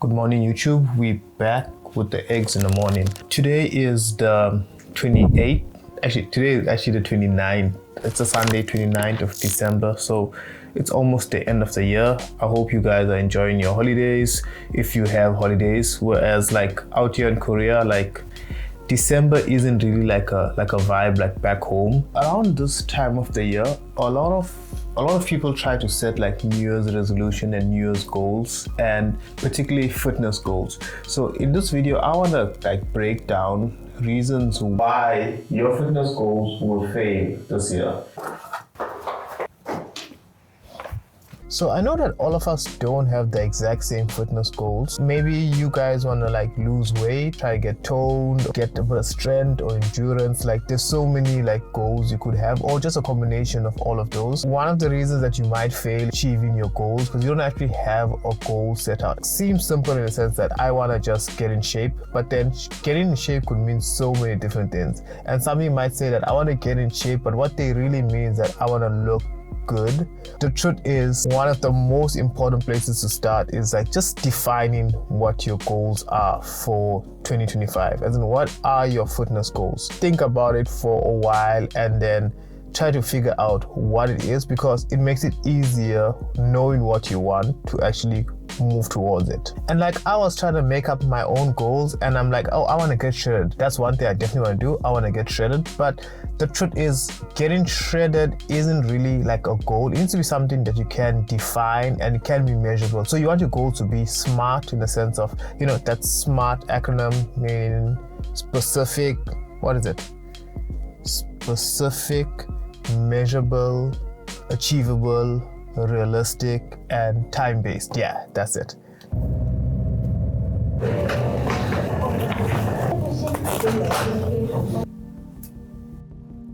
Good morning, YouTube. We're back with the eggs in the morning. Today is the 28th. Actually, today is actually the 29th. It's a Sunday, 29th of December. So it's almost the end of the year. I hope you guys are enjoying your holidays, if you have holidays. Whereas like out here in Korea, like December isn't really like a vibe like back home. Around this time of the year, a lot of people try to set like New Year's resolution and New Year's goals, and particularly fitness goals. So in this video, I want to like break down reasons why your fitness goals will fail this year. So I know that all of us don't have the exact same fitness goals. Maybe you guys want to like lose weight, try to get toned, get a bit of strength or endurance. Like there's so many like goals you could have, or just a combination of all of those. One of the reasons that you might fail achieving your goals because you don't actually have a goal set out. It seems simple in the sense that I want to just get in shape, but then getting in shape could mean so many different things. And somebody might say that I want to get in shape, but what they really mean is that I want to look good. The truth is, one of the most important places to start is like just defining what your goals are for 2025. As in, what are your fitness goals? Think about it for a while and then try to figure out what it is, because it makes it easier knowing what you want to actually move towards it. And like I was trying to make up my own goals and I'm like, oh, I want to get shredded. That's one thing I definitely want to do. I want to get shredded. But the truth is, getting shredded isn't really like a goal. It needs to be something that you can define and it can be measurable. So you want your goal to be SMART, in the sense of, you know, that SMART acronym meaning specific, what is it? Specific, measurable, achievable, realistic, and time-based. Yeah, that's it.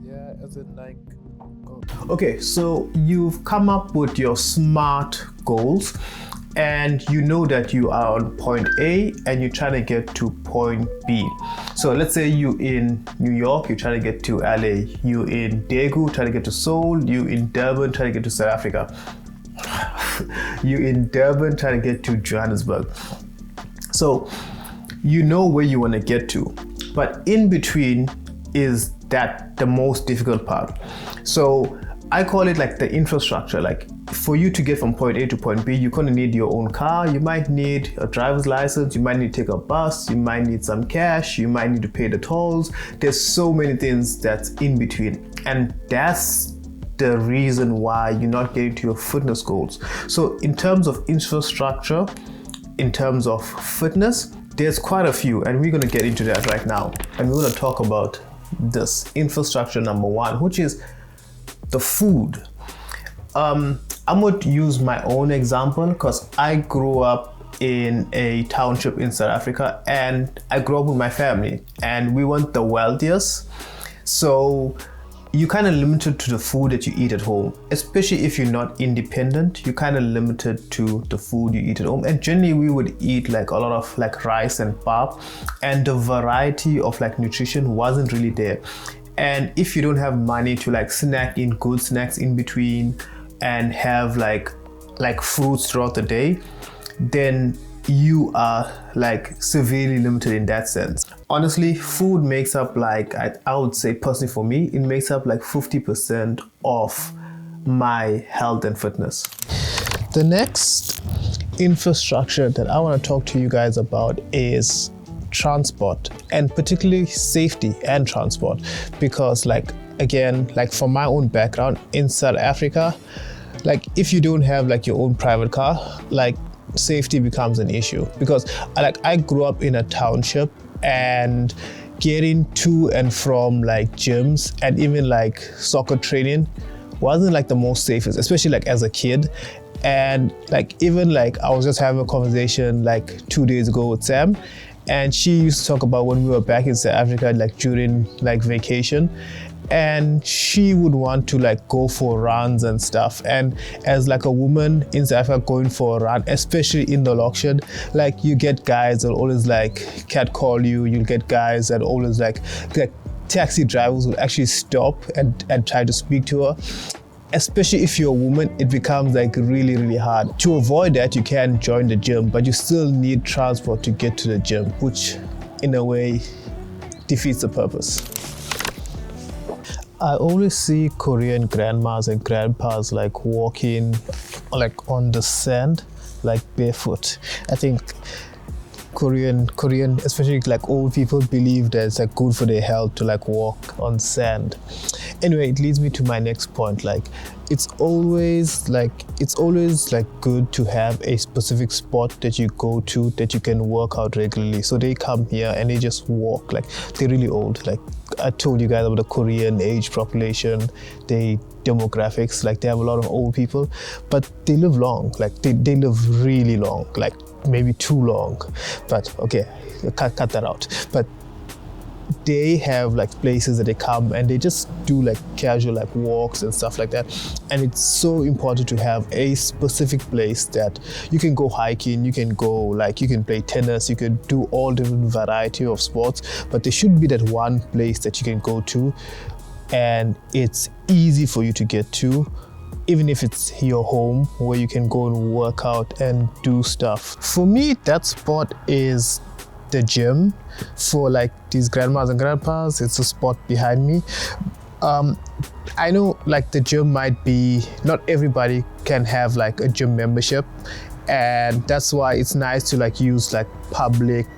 Yeah, as in like. Okay, so you've come up with your SMART goals, and you know that you are on point A and you're trying to get to point B. So let's say you in New York, you're trying to get to LA. You in Daegu, trying to get to Seoul. You in Durban, trying to get to South Africa. You in Durban, trying to get to Johannesburg. So you know where you want to get to, but in between is that the most difficult part. So I call it like the infrastructure. Like for you to get from point A to point B, you're going to need your own car. You might need a driver's license. You might need to take a bus. You might need some cash. You might need to pay the tolls. There's so many things that's in between. And that's the reason why you're not getting to your fitness goals. So in terms of infrastructure, in terms of fitness, there's quite a few. And we're going to get into that right now. And we're going to talk about this infrastructure number one, which is the food. I'm going to use my own example because I grew up in a township in South Africa and I grew up with my family and we weren't the wealthiest. So you're kind of limited to the food that you eat at home, especially if you're not independent. You're kind of limited to the food you eat at home. And generally we would eat like a lot of like rice and pap, and the variety of like nutrition wasn't really there. And if you don't have money to like snack in good snacks in between and have like fruits throughout the day, then you are like severely limited in that sense. Honestly, food makes up like, I would say personally for me, it makes up like 50% of my health and fitness. The next infrastructure that I want to talk to you guys about is transport, and particularly safety and transport, because like again, like from my own background in South Africa, like if you don't have like your own private car, like safety becomes an issue. Because I grew up in a township and getting to and from like gyms and even like soccer training wasn't like the most safest, especially like as a kid. And like even like I was just having a conversation like 2 days ago with Sam, and she used to talk about when we were back in South Africa, like during like vacation, and she would want to like go for runs and stuff. And as like a woman in South Africa going for a run, especially in the auction, like you get guys that always like catcall you. You'll get guys that always like taxi drivers will actually stop and try to speak to her. especially if you're a woman, it becomes like really, really hard. To avoid that, you can join the gym, but you still need transport to get to the gym, which in a way defeats the purpose. I always see Korean grandmas and grandpas like walking like on the sand, like barefoot. I think Korean, especially like old people, believe that it's like good for their health to like walk on sand. Anyway, it leads me to my next point. Like, it's always like good to have a specific spot that you go to that you can work out regularly. So they come here and they just walk. Like, they're really old. Like I told you guys about the Korean age population, they demographics. Like, they have a lot of old people, but they live long. Like they live really long. Like maybe too long, but okay, cut that out. But they have like places that they come and they just do like casual like walks and stuff like that. And it's so important to have a specific place that you can go hiking, you can go like, you can play tennis, you can do all different variety of sports, but there should be that one place that you can go to and it's easy for you to get to, even if it's your home where you can go and work out and do stuff. For me, that spot is the gym. For like these grandmas and grandpas, it's a spot behind me. I know like the gym might be, not everybody can have like a gym membership, and that's why it's nice to like use like public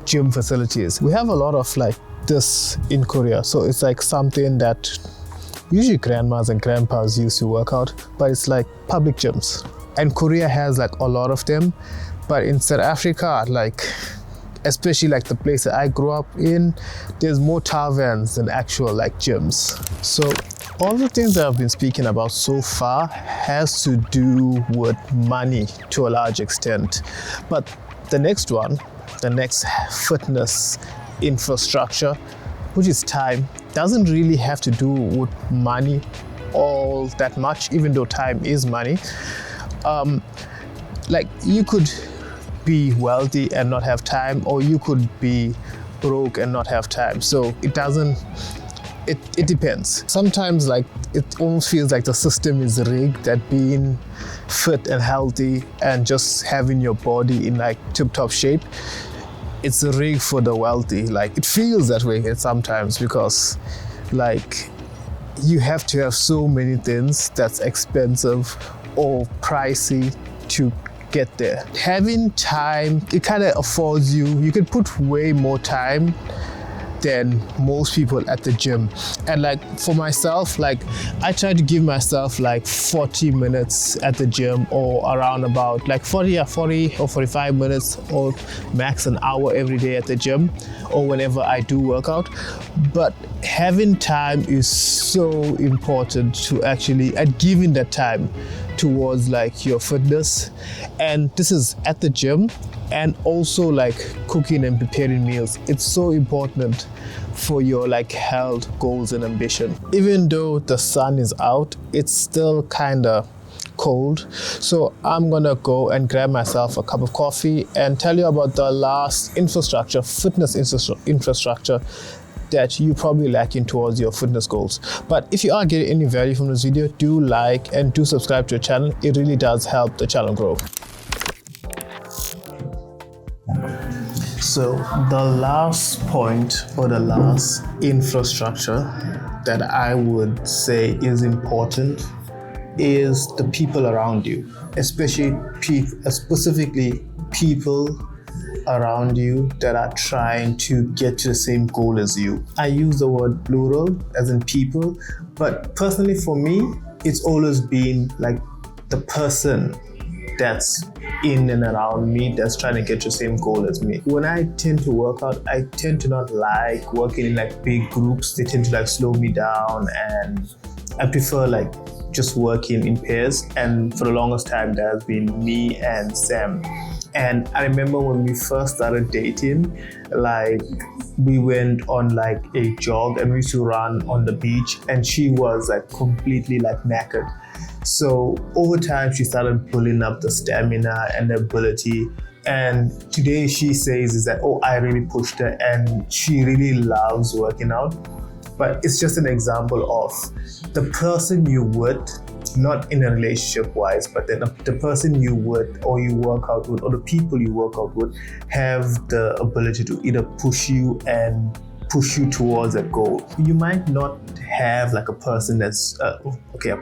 gym facilities. We have a lot of like this in Korea, so it's like something that usually grandmas and grandpas used to work out, but it's like public gyms. And Korea has like a lot of them, but in South Africa, like especially like the place that I grew up in, there's more taverns than actual like gyms. So all the things that I've been speaking about so far has to do with money to a large extent. But the next one, the next fitness infrastructure, which is time, doesn't really have to do with money all that much, even though time is money. Like you could be wealthy and not have time, or you could be broke and not have time. So it depends. Sometimes like it almost feels like the system is rigged, that being fit and healthy and just having your body in like tip-top shape, it's a rig for the wealthy. Like it feels that way sometimes, because like you have to have so many things that's expensive or pricey to get there. Having time, it kind of affords you can put way more time than most people at the gym. And like for myself, like I try to give myself like 40 minutes at the gym, or around about like 40 or 45 minutes, or max an hour every day at the gym, or whenever I do work out. But having time is so important to actually, and giving that time towards like your fitness. And this is at the gym, and also like cooking and preparing meals. It's so important for your like health goals and ambition. Even though the sun is out, it's still kind of cold. So I'm gonna go and grab myself a cup of coffee and tell you about the last infrastructure, fitness infrastructure that you probably lacking towards your fitness goals. But if you are getting any value from this video, do like and do subscribe to the channel. It really does help the channel grow. So the last point, or the last infrastructure that I would say is important, is the people around you, especially specifically people around you that are trying to get to the same goal as you. I use the word plural, as in people, but personally for me, it's always been like the person that's in and around me that's trying to get the same goal as me. When I tend to work out, I tend to not like working in like big groups. They tend to like slow me down, and I prefer like just working in pairs. And for the longest time, that has been me and Sam. And I remember when we first started dating, like we went on like a jog and we used to run on the beach, and she was like completely like knackered. So over time, she started building up the stamina and the ability. And today she says is that, oh, I really pushed her, and she really loves working out. but it's just an example of the person you would, not in a relationship wise, but then the person you would or you work out with or the people you work out with have the ability to either push you towards a goal. You might not have like a person that's a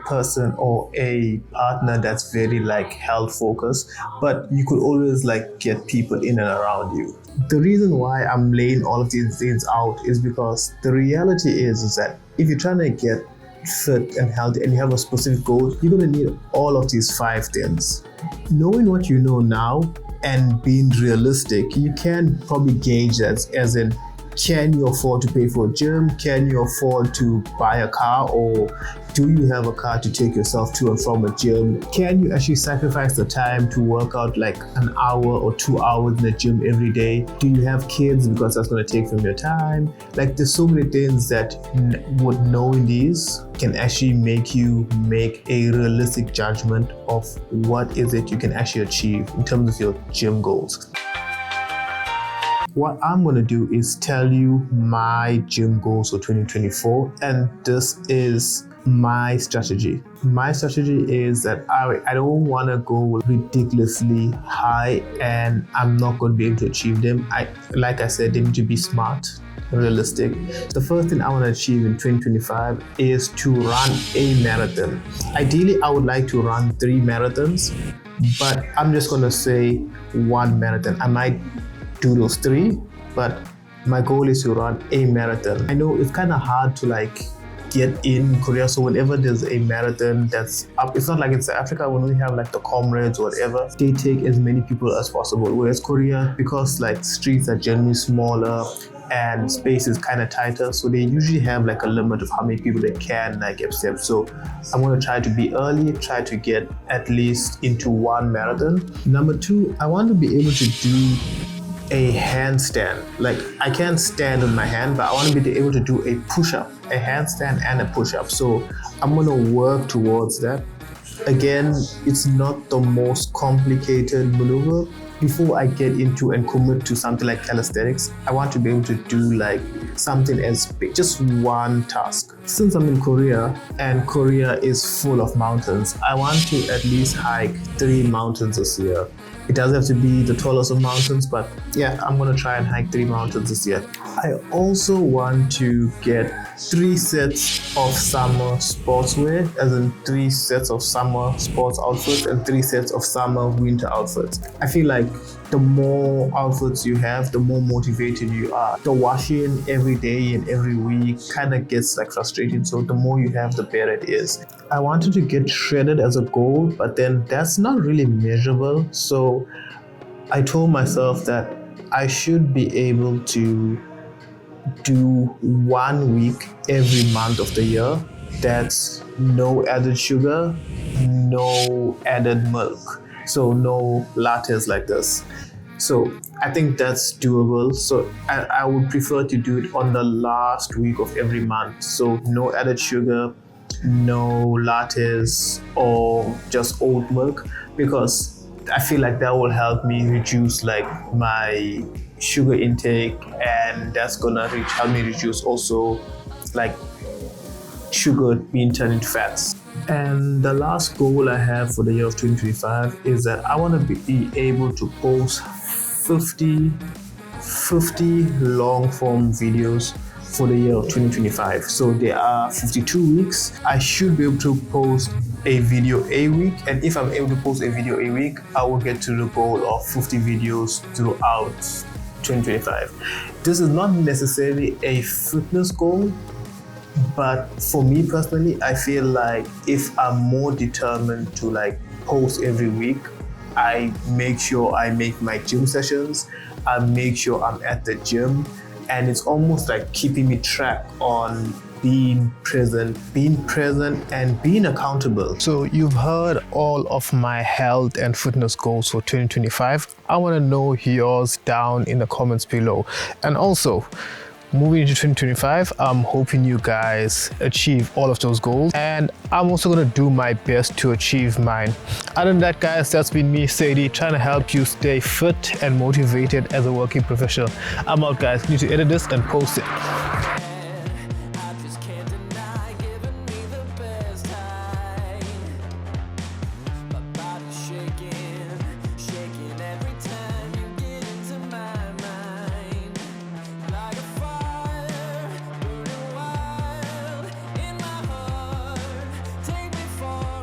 person or a partner that's very like health focused, but you could always like get people in and around you. The reason why I'm laying all of these things out is because the reality is that if you're trying to get fit and healthy and you have a specific goal, you're going to need all of these 5 things. Knowing what you know now and being realistic, you can probably gauge that as in, can you afford to pay for a gym? Can you afford to buy a car? Or do you have a car to take yourself to and from a gym? Can you actually sacrifice the time to work out like an hour or 2 hours in the gym every day? Do you have kids? Because that's going to take from your time. Like there's so many things that would knowing these can actually make you make a realistic judgment of what is it you can actually achieve in terms of your gym goals. What I'm going to do is tell you my gym goals for 2024, and this is my strategy. My strategy is that I don't want to go ridiculously high and I'm not going to be able to achieve them. Like I said, they need to be smart, realistic. The first thing I want to achieve in 2025 is to run a marathon. Ideally, I would like to run 3 marathons, but I'm just going to say 1 marathon. I might do those 3, but my goal is to run a marathon. I know it's kind of hard to like get in Korea, so whenever there's a marathon that's up, it's not like in South Africa when we have like the comrades or whatever, they take as many people as possible. Whereas Korea, because like streets are generally smaller and space is kind of tighter, so they usually have like a limit of how many people they can like accept. So I'm going to try to be early, try to get at least into 1 marathon. Number 2, I want to be able to do a handstand. Like I can't stand on my hand, but I want to be able to do a push-up, a handstand and a push-up. So I'm going to work towards that. Again, it's not the most complicated maneuver. Before I get into and commit to something like calisthenics, I want to be able to do like something as big, just 1 task. Since I'm in Korea and Korea is full of mountains, I want to at least hike 3 mountains this year. It doesn't have to be the tallest of mountains, but yeah, I'm gonna try and hike 3 mountains this year. I also want to get 3 sets of summer sportswear, as in 3 sets of summer sports outfits and 3 sets of summer winter outfits. I feel like the more outfits you have, the more motivated you are. The washing every day and every week kind of gets like frustrating, so the more you have, the better it is. I wanted to get shredded as a goal, but then that's not really measurable. So I told myself that I should be able to do 1 week every month of the year. That's no added sugar, no added milk. So no lattes like this. So I think that's doable. So I would prefer to do it on the last week of every month. So no added sugar, no lattes or just oat milk, because I feel like that will help me reduce like my sugar intake, and that's gonna help me reduce also like sugar being turned into fats. And the last goal I have for the year of 2025 is that I want to be able to post 50 long form videos for the year of 2025. So there are 52 weeks. I should be able to post a video a week, and if I'm able to post a video a week, I will get to the goal of 50 videos throughout 2025. This is not necessarily a fitness goal, but for me personally, I feel like if I'm more determined to like post every week, I make sure I make my gym sessions, I make sure I'm at the gym, and it's almost like keeping me track on being present and being accountable. So you've heard all of my health and fitness goals for 2025. I want to know yours down in the comments below. And also, moving into 2025, I'm hoping you guys achieve all of those goals, and I'm also going to do my best to achieve mine. Other than that, guys, that's been me, Saidi, trying to help you stay fit and motivated as a working professional. I'm out, guys. Need to edit this and post it.